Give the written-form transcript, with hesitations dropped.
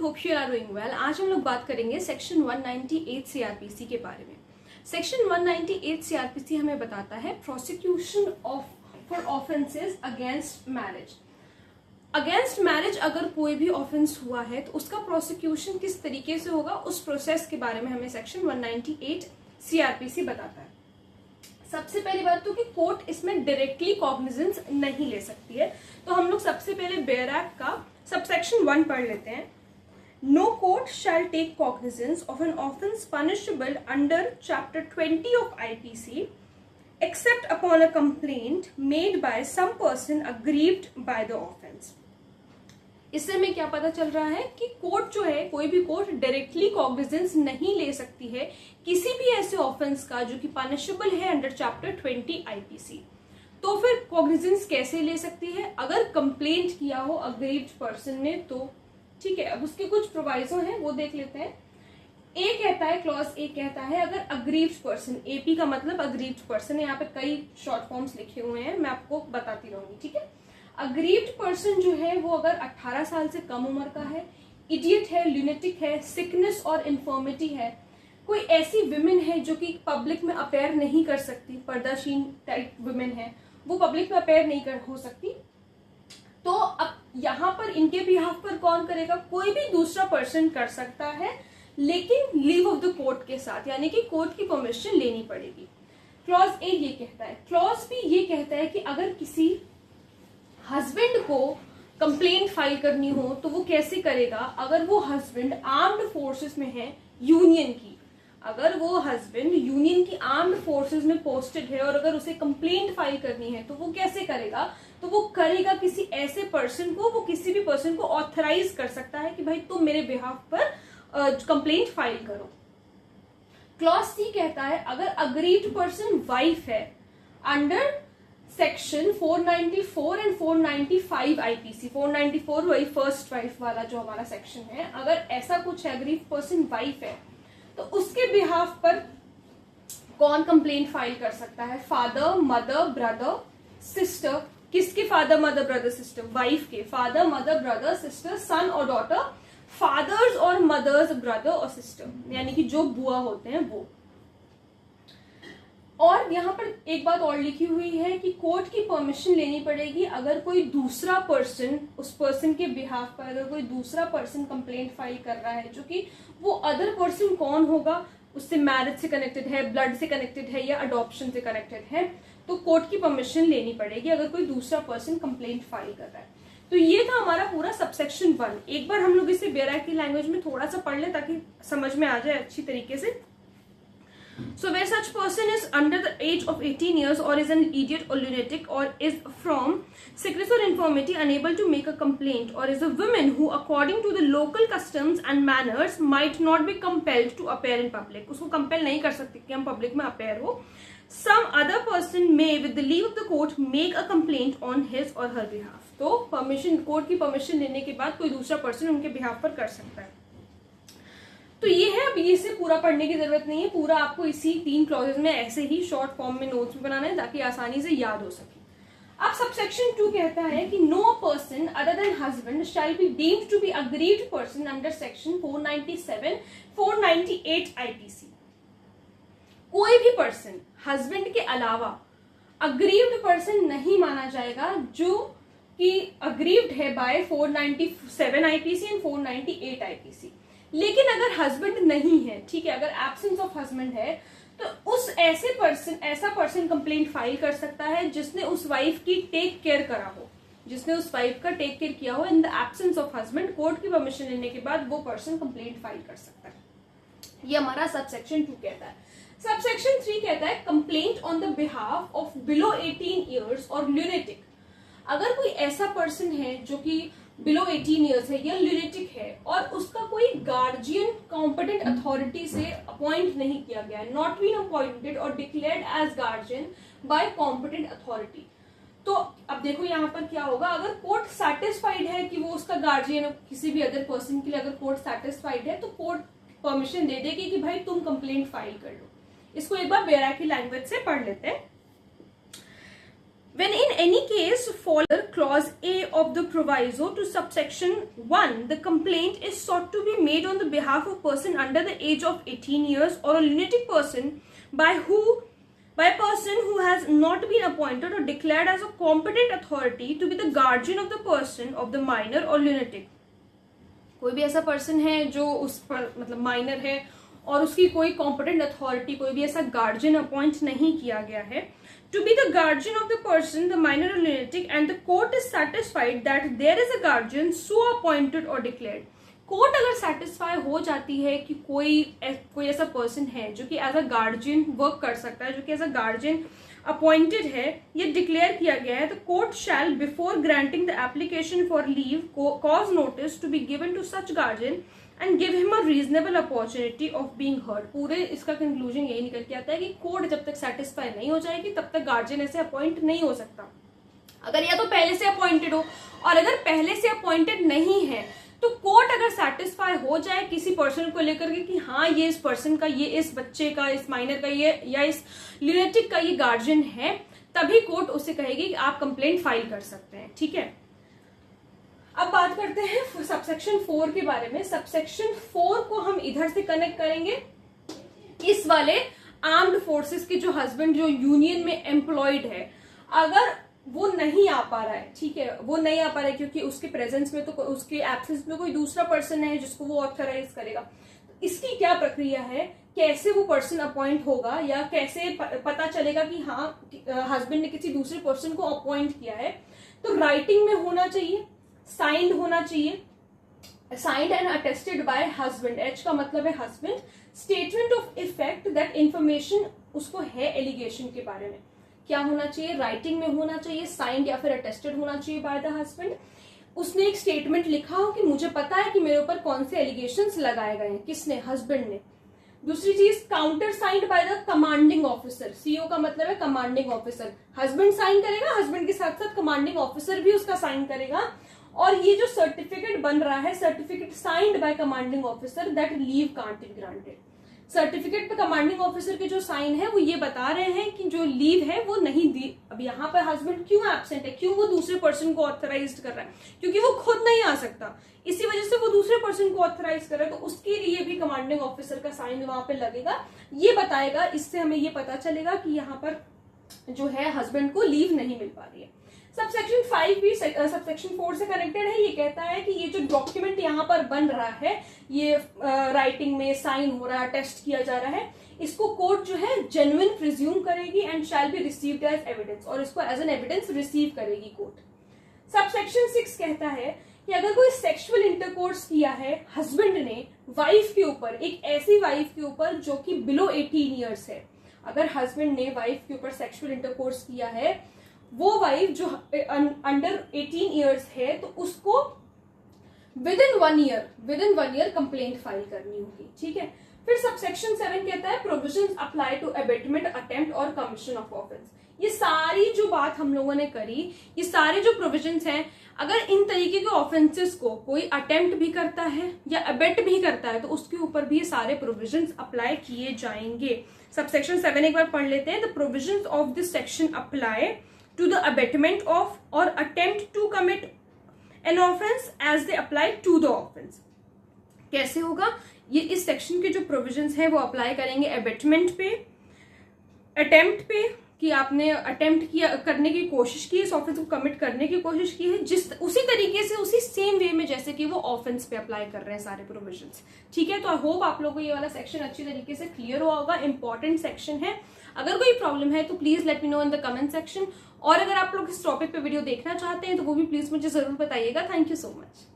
Hope you are doing well. आज हम लोग बात करेंगे सेक्शन 198 सीआरपीसी के बारे में। सेक्शन 198 सीआरपीसी हमें बताता है prosecution of for offences against marriage. Against marriage अगर कोई भी ऑफेंस हुआ है तो उसका प्रोसिक्यूशन किस तरीके से होगा, उस प्रोसेस के बारे में हमें सेक्शन 198 सीआरपीसी बताता है। सबसे पहली बात तो कि कोर्ट इसमें डायरेक्टली कॉग्निजेंस नहीं ले सकती है, तो हम लोग सबसे पहले बेयर एक्ट का सबसेक्शन 1 पढ़ लेते हैं। No court shall take cognizance of an offence punishable under chapter 20 of IPC except upon a complaint made by some person aggrieved by the offence. इससे हमें क्या पता चल रहा है कि कोर्ट जो है, कोई भी कोर्ट डायरेक्टली कॉग्निजेंस नहीं ले सकती है किसी भी ऐसे ऑफेंस का जो कि पनिशेबल है अंडर चैप्टर 20 आईपीसी। तो फिर कॉग्निजेंस कैसे ले सकती है? अगर कंप्लेंट किया हो अग्रीव्ड पर्सन ने तो ठीक है। अब उसके कुछ प्रोवाइजो हैं, वो देख लेते हैं। ए कहता है, क्लॉज ए कहता है अगर अग्रीव्ड पर्सन, एपी का मतलब अग्रीव्ड पर्सन है, यहाँ पे कई शॉर्ट फॉर्म्स लिखे हुए हैं, मैं आपको बताती रहूंगी, ठीक है। अग्रीव्ड पर्सन जो है वो अगर 18 साल से कम उम्र का है, इडियट है, ल्यूनेटिक है, सिकनेस और इन्फॉर्मिटी है, कोई ऐसी विमेन है जो कि पब्लिक में अपेयर नहीं कर सकती, पर्दाशीन टाइप विमेन है, वो पब्लिक में अपेयर नहीं कर हो सकती, तो अब यहाँ पर इनके बिहाफ पर कौन करेगा? कोई भी दूसरा पर्सन कर सकता है, लेकिन लीव ऑफ द कोर्ट के साथ, यानी कि कोर्ट की परमिशन लेनी पड़ेगी। क्लॉज ए ये कहता है। क्लॉज बी ये कहता है कि अगर किसी हस्बैंड को कंप्लेंट फाइल करनी हो तो वो कैसे करेगा? अगर वो हस्बैंड आर्म्ड फोर्सेस में है यूनियन की, अगर वो हस्बैंड यूनियन की आर्म्ड फोर्सेस में पोस्टेड है और अगर उसे कंप्लेंट फाइल करनी है तो वो कैसे करेगा? तो वो करेगा किसी ऐसे पर्सन को, वो किसी भी पर्सन को ऑथराइज कर सकता है कि भाई तुम मेरे बिहाफ पर कंप्लेंट फाइल करो। क्लॉज सी कहता है अगर अग्रीव्ड पर्सन वाइफ है अंडर सेक्शन 494 एंड 495 आईपीसी, 494 वही फर्स्ट वाइफ वाला जो हमारा सेक्शन है, अगर ऐसा कुछ है, अग्रीव्ड पर्सन वाइफ है, तो उसके बिहाफ पर कौन कंप्लेंट फाइल कर सकता है? Father, mother, brother, sister. किसके father, mother, brother, sister? Wife के father, mother, brother, sister, son और डॉटर, फादर्स और मदर्स, ब्रदर और सिस्टर, यानी कि जो बुआ होते हैं वो। और यहाँ पर एक बात और लिखी हुई है कि कोर्ट की परमिशन लेनी पड़ेगी अगर कोई दूसरा पर्सन, उस पर्सन के बिहाफ पर अगर कोई दूसरा पर्सन कंप्लेंट फाइल कर रहा है, जो कि वो अदर पर्सन कौन होगा? उससे मैरिज से कनेक्टेड है, ब्लड से कनेक्टेड है या अडॉप्शन से कनेक्टेड है, तो कोर्ट की परमिशन लेनी पड़ेगी अगर कोई दूसरा पर्सन कंप्लेंट फाइल कर रहा है। तो ये था हमारा पूरा सबसेक्शन 1। एक बार हम लोग इसे बेयर एक्ट की लैंग्वेज में थोड़ा सा पढ़ ले ताकि समझ में आ जाए अच्छी तरीके से। So where such person is under the age of 18 years or is an idiot or lunatic or is from sickness or infirmity unable to make a complaint or is a woman who according to the local customs and manners might not be compelled to appear in public, उसको compel नहीं कर सकते कि हम public में appear हो, some other person may with the leave of the court make a complaint on his or her behalf। तो permission, court की परमिशन लेने के बाद कोई दूसरा पर्सन उनके बिहाफ पर कर सकता है। तो ये है, अब इसे पूरा पढ़ने की जरूरत नहीं है, पूरा आपको इसी 3 क्लॉजेज में ऐसे ही शॉर्ट फॉर्म में नोट्स बनाना है ताकि आसानी से याद हो सके। अब सबसेक्शन 2 कहता है कि no person other than husband shall be deemed to be aggrieved person under section 497 498 IPC. कोई भी पर्सन हस्बैंड के अलावा अग्रीव्ड पर्सन नहीं माना जाएगा जो कि अग्रीव्ड है बाय 497 आईपीसी एंड 498 आईपीसी। लेकिन अगर हस्बैंड नहीं है, ठीक है, अगर एब्सेंस ऑफ हस्बैंड है, तो उस ऐसा पर्सन कंप्लेंट फाइल कर सकता है जिसने उस वाइफ की टेक केयर करा हो, जिसने उस वाइफ का टेक केयर किया हो in the absence of husband. Court की परमिशन लेने के बाद वो पर्सन कंप्लेंट फाइल कर सकता है। ये हमारा सबसेक्शन 2 कहता है। सबसेक्शन 3 कहता है complaint on the behalf of below 18 years और ल्यूनेटिक। अगर कोई ऐसा पर्सन है जो कि बिलो 18 ईयर्स है या ल्यूनेटिक है और उसका कोई गार्जियन कॉम्पिटेंट अथॉरिटी से अपॉइंट नहीं किया गया है, नॉट बीन अपॉइंटेड और declared as guardian by competent authority, तो अब देखो यहाँ पर क्या होगा? अगर कोर्ट सेटिस्फाइड है कि वो उसका गार्जियन किसी भी अदर पर्सन के लिए अगर कोर्ट सेटिस्फाइड है तो कोर्ट परमिशन दे देगी कि भाई तुम कंप्लेंट फाइल कर लो। इसको एक बार बेयर एक्ट की लैंग्वेज से पढ़ लेते हैं। When in any case follow clause A of the proviso to subsection 1, the complaint is sought to be made on the behalf of person under the age of 18 years or a lunatic person by a person who has not been appointed or declared as a competent authority to be the guardian of the person of the minor or lunatic. कोई भी ऐसा person है जो उस पर मतलब minor है और उसकी कोई कॉम्पिटेंट अथॉरिटी, कोई भी ऐसा गार्जियन अपॉइंट नहीं किया गया है, to be the guardian of the person, the minor or lunatic, and the court is satisfied that there is a guardian so appointed or declared. Court अगर सेटिस्फाई हो जाती है कि कोई ऐसा पर्सन है जो कि एज अ गार्जियन वर्क कर सकता है, जो कि एज अ गार्जियन अपॉइंटेड है, ये डिक्लेयर किया गया है, तो court shall before granting the application for leave cause notice to be given to such guardian and give him a reasonable opportunity of being heard. पूरे इसका कंक्लूजन यही निकल के आता है कि कोर्ट जब तक सेटिस्फाई नहीं हो जाएगी तब तक गार्जियन ऐसे अपॉइंट नहीं हो सकता. अगर या तो पहले से अपॉइंटेड हो, और अगर पहले से अपॉइंटेड नहीं है तो कोर्ट अगर सेटिस्फाई हो जाए किसी पर्सन को लेकर के कि हाँ ये इस पर्सन का, ये इस बच्चे का, इस माइनर का, ये या इस ल्यूनेटिक का ये गार्जियन है, तभी कोर्ट उसे कहेगी कि आप कंप्लेंट फाइल कर सकते हैं. ठीक है, अब बात करते हैं सबसेक्शन 4 के बारे में. सबसेक्शन 4 को हम इधर से कनेक्ट करेंगे, इस वाले आर्म्ड फोर्सेस के जो हस्बैंड जो यूनियन में एम्प्लॉयड है, अगर वो नहीं आ पा रहा है, ठीक है, वो नहीं आ पा रहा है क्योंकि उसके प्रेजेंस में तो उसके एब्सेंस में कोई दूसरा पर्सन है जिसको वो ऑथराइज करेगा, तो इसकी क्या प्रक्रिया है, कैसे वो पर्सन अपॉइंट होगा, या कैसे पता चलेगा कि हाँ हस्बैंड ने किसी दूसरे पर्सन को अपॉइंट किया है. तो राइटिंग में होना चाहिए, साइंड होना चाहिए, signed and attested bye husband. H का मतलब है husband. Statement of effect that information उसको है एलिगेशन के बारे में, क्या होना चाहिए, राइटिंग में होना चाहिए, साइंड या फिर अटेस्टेड होना चाहिए बाय द हस्बैंड. उसने एक स्टेटमेंट लिखा हो कि मुझे पता है कि मेरे ऊपर कौन से एलिगेशंस लगाए गए हैं, किसने, हस्बैंड ने. दूसरी चीज counter signed by the commanding officer. CO का मतलब है कमांडिंग ऑफिसर. हस्बैंड साइन करेगा, हस्बैंड के साथ साथ कमांडिंग ऑफिसर भी उसका साइन करेगा. और ये जो सर्टिफिकेट बन रहा है, certificate signed by commanding officer that leave can't be granted. Certificate पे कमांडिंग ऑफिसर के जो साइन है वो ये बता रहे हैं कि जो लीव है वो नहीं दी. अब यहाँ पर हस्बैंड क्यों एब्सेंट है, क्यों वो दूसरे पर्सन को ऑथराइज कर रहा है, क्योंकि वो खुद नहीं आ सकता, इसी वजह से वो दूसरे पर्सन को ऑथराइज कर रहा है. तो उसके लिए भी कमांडिंग ऑफिसर का साइन वहां पे लगेगा, ये बताएगा. इससे हमें ये पता चलेगा कि यहाँ पर जो है हस्बैंड को लीव नहीं मिल पा रही है. सबसेक्शन 5 भी सबसेक्शन 4 से कनेक्टेड है. ये कहता है कि ये जो डॉक्यूमेंट यहाँ पर बन रहा है, ये राइटिंग में साइन हो रहा है, टेस्ट किया जा रहा है, इसको कोर्ट जो है जेन्युइन प्रिज्यूम करेगी and shall be received as evidence, और इसको एज एन एविडेंस रिसीव करेगी कोर्ट. सबसेक्शन 6 कहता है कि अगर कोई सेक्सुअल इंटरकोर्स किया है हस्बैंड ने वाइफ के ऊपर, एक ऐसी वाइफ के ऊपर जो कि बिलो 18 ईयर्स है, अगर हस्बैंड ने वाइफ के ऊपर सेक्सुअल इंटरकोर्स किया है, वो वाइफ जो अंडर 18 ईयर्स है, तो उसको within one year complaint file करनी होगी. ठीक है, फिर सबसेक्शन 7 कहता है provisions apply to abetment, attempt और कमीशन ऑफ ऑफेंस. ये सारी जो बात हम लोगों ने करी, ये सारे जो प्रोविजंस हैं, अगर इन तरीके के ऑफेंसेस को कोई अटेम्प्ट भी करता है या अबेट भी करता है तो उसके ऊपर भी ये सारे प्रोविजंस अप्लाई किए जाएंगे. सबसेक्शन 7 एक बार पढ़ लेते हैं. The provisions of this section apply to the abatement of or attempt to commit an offense as they apply to the offense. कैसे होगा ये, इस सेक्शन के जो प्रोविजंस हैं वो अप्लाई करेंगे अबेटमेंट पे, अटेम्प्ट पे, कि आपने अटेम्प्ट किया, करने की कोशिश की, इस ऑफेंस को कमिट करने की कोशिश की है, जिस उसी तरीके से उसी सेम वे में जैसे कि वो ऑफेंस पे अप्लाई कर रहे हैं सारे प्रोविजंस. ठीक है, तो आई होप आप लोगों को ये वाला सेक्शन अच्छी तरीके से क्लियर हुआ होगा. इंपॉर्टेंट सेक्शन है. अगर कोई प्रॉब्लम है तो please let me know in the comment section, और अगर आप लोग इस टॉपिक पे वीडियो देखना चाहते हैं तो वो भी प्लीज मुझे जरूर बताइएगा. Thank you so much.